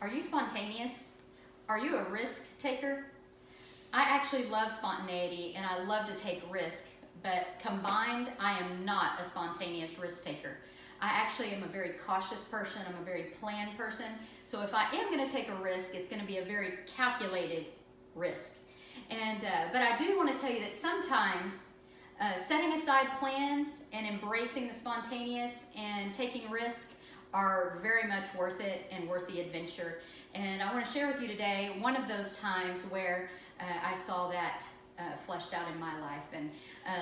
Are you spontaneous? Are you a risk taker? I actually love spontaneity and I love to take risk, but combined, I am not a spontaneous risk taker. I actually am a very cautious person. I'm a very planned person. So if I am going to take a risk, it's going to be a very calculated risk. But I do want to tell you that sometimes setting aside plans and embracing the spontaneous and taking risk are very much worth it and worth the adventure. And I want to share with you today one of those times where I saw that fleshed out in my life. And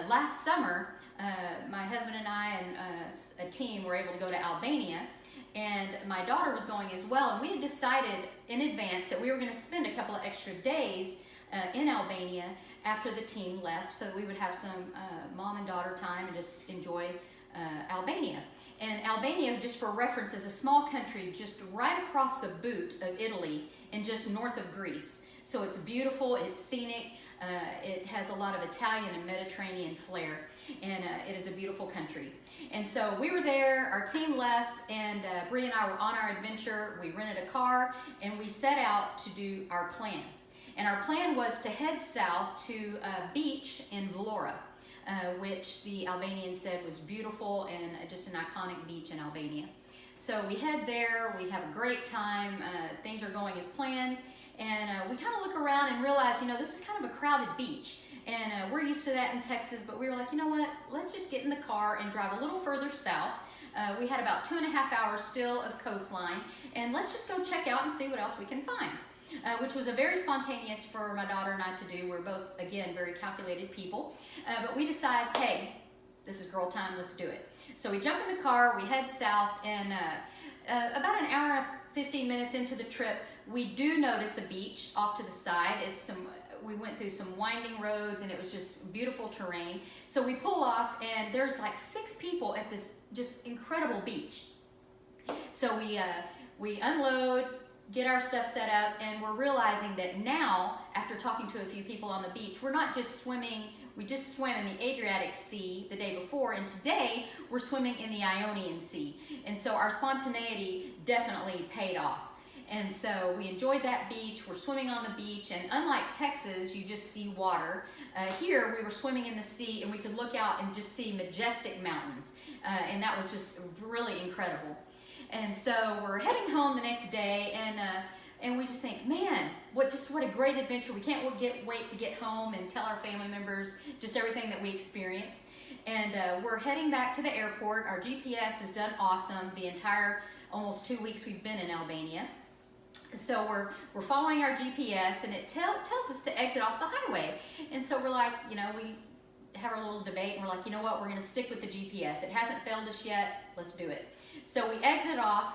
last summer, my husband and I and a team were able to go to Albania, and my daughter was going as well. And we had decided in advance that we were going to spend a couple of extra days in Albania after the team left, so that we would have some mom and daughter time and just enjoy Albania. And Albania, just for reference, is a small country just right across the boot of Italy and just north of Greece. So it's beautiful, it's scenic, it has a lot of Italian and Mediterranean flair, and it is a beautiful country. And so we were there, our team left, and Bree and I were on our adventure. We rented a car and we set out to do our plan. And our plan was to head south to a beach in Vlora, which the Albanians said was beautiful and just an iconic beach in Albania. So we head there, we have a great time, things are going as planned, and we kind of look around and realize, this is kind of a crowded beach. And we're used to that in Texas, but we were like, you know what, let's just get in the car and drive a little further south. We had about 2.5 hours still of coastline, and let's just go check out and see what else we can find. Which was a very spontaneous for my daughter and I to do. We're both, again, very calculated people. But we decided, hey, this is girl time, let's do it. So we jump in the car, we head south, and about an hour and 15 minutes into the trip, we do notice a beach off to the side. We went through some winding roads, and it was just beautiful terrain. So we pull off, and there's like 6 people at this just incredible beach. So we unload, get our stuff set up, and we're realizing that now, after talking to a few people on the beach, we're not just swimming, we just swam in the Adriatic Sea the day before, and today we're swimming in the Ionian Sea. And so our spontaneity definitely paid off. And so we enjoyed that beach, we're swimming on the beach, and unlike Texas, you just see water. Here, we were swimming in the sea, and we could look out and just see majestic mountains. And that was just really incredible. And so we're heading home the next day, and we just think, man, what a great adventure. We can't wait to get home and tell our family members just everything that we experienced. And we're heading back to the airport. Our GPS has done awesome the entire almost 2 weeks we've been in Albania. So we're following our GPS, and it tells us to exit off the highway. And so we're like, we have our little debate, and we're like, you know what, we're going to stick with the GPS. It hasn't failed us yet. Let's do it. So we exit off,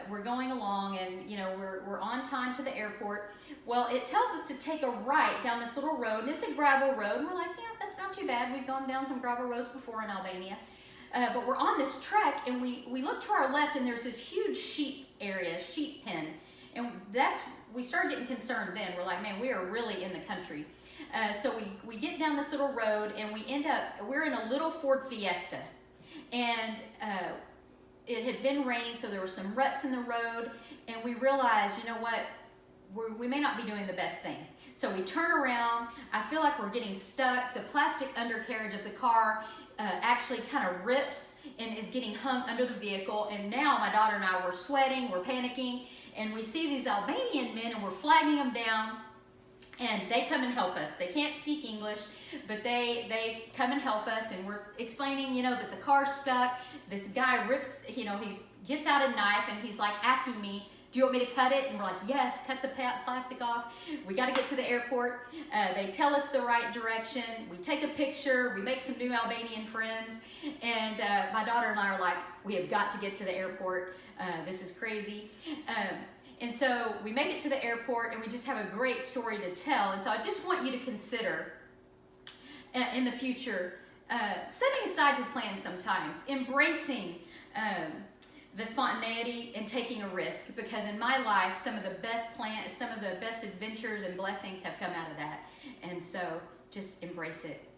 we're going along, and we're on time to the airport. Well, it tells us to take a right down this little road, and it's a gravel road, and we're like, yeah, that's not too bad. We've gone down some gravel roads before in Albania. But we're on this trek, and we look to our left, and there's this huge sheep pen, and we started getting concerned then. We're like, man, we are really in the country. So we get down this little road, and we're in a little Ford Fiesta, and it had been raining, so there were some ruts in the road, and we realized, you know what, we may not be doing the best thing. So we turn around. I feel like we're getting stuck. The plastic undercarriage of the car actually kind of rips and is getting hung under the vehicle, and now my daughter and I, we're sweating, we're panicking, and we see these Albanian men, and we're flagging them down. And they come and help us. They can't speak English, but they come and help us, and we're explaining, that the car's stuck. This guy rips, he gets out a knife, and he's like asking me, do you want me to cut it? And we're like, yes, cut the plastic off. We got to get to the airport. They tell us the right direction. We take a picture. We make some new Albanian friends. And my daughter and I are like, we have got to get to the airport. This is crazy. And so we make it to the airport, and we just have a great story to tell. And so I just want you to consider in the future, setting aside your plans sometimes, embracing the spontaneity and taking a risk, because in my life, some of the best adventures and blessings have come out of that. And so just embrace it.